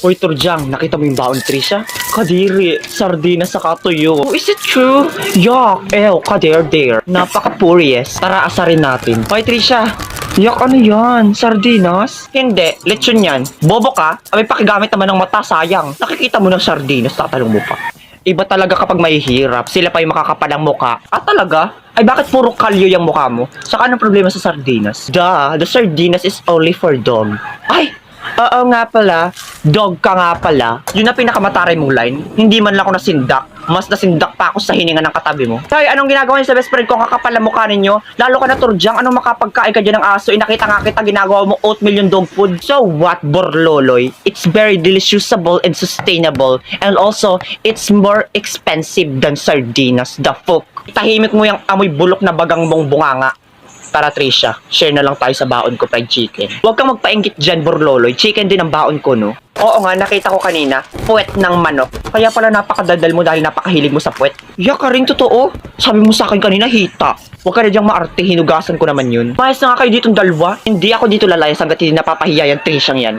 Uy, Turjang, nakita mo yung baon, Trisha? Kadiri, sardina sa katuyo. Oh, is it true? Yuck, ew, kader-der. Napaka-purious. Tara, asarin natin. Hoy, Trisha, yak, ano yan? Sardinas? Hindi, lechon yan. Bobo ka? May pakigamit naman ng mata, sayang. Nakikita mo ng sardinas, tatalong mo pa. Iba talaga kapag may hirap, sila pa yung makakapalang muka. Ah, talaga? Ay, bakit puro kalyo yung mukha mo? Saka anong problema sa sardinas? Duh, the sardinas is only for dog. Ay! Oo nga pala, dog ka nga pala. Yun na pinakamataray mong line. Hindi man lang ako nasindak. Mas nasindak pa ako sa hininga ng katabi mo. Tay, anong ginagawa niyo sa best friend ko? Kakapal na mukha ninyo. Lalo ka na, Turjang. Anong makapagkain ka dyan ng aso? Inakita nga kita, ginagawa mo oatmeal yung dog food. So what, Borloloy? It's very deliciousable and sustainable. And also, it's more expensive than sardinas. The fuck? Tahimik mo yung amoy bulok na bagang mong bunganga. Tara, Trisha, share na lang tayo sa baon ko, fried chicken. Huwag kang magpainggit dyan, Borloloy. Chicken din ang baon ko, no? Oo nga, nakita ko kanina, puwet ng manok. Kaya pala napakadaldal mo dahil napakahilig mo sa puwet. Yak ka rin, totoo. Sabi mo sa akin kanina, hita. Huwag ka na dyang maarte, hinugasan ko naman yun. Mayas na nga kayo ditong dalawa. Hindi ako dito lalayas hanggat hindi napapahiya yung Trishang yan.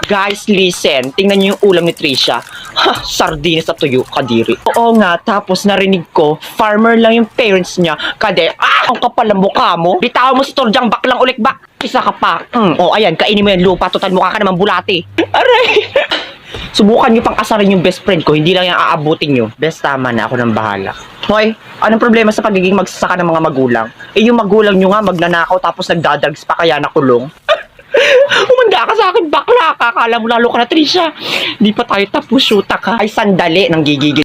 Guys, listen. Tingnan niyo yung ulam ni Trisha. Ha, sardinas at tuyo, kadiri. Oo nga, tapos narinig ko, farmer lang yung parents niya. Kade, ang kapal ng mukha mo. Bitawan mo si Turjang, baklang ulik bak. Isa ka pa. O, ayan, kainin mo yan lupa. Total mukha ka naman bulati. Aray! Subukan nyo pang asarin yung best friend ko. Hindi lang yung aabutin nyo. Best, tama na. Ako nang bahala. Hoy, anong problema sa pagiging magsasaka ng mga magulang? Eh, yung magulang nyo nga magnanakaw tapos nagdadrugs pa kaya nakulong. Umanda ka sa akin, bakla ka. Akala mo lalo ka na, Trisha. Di pa tayo tapos, shoota ka. Ay, sandali, nang gigigil.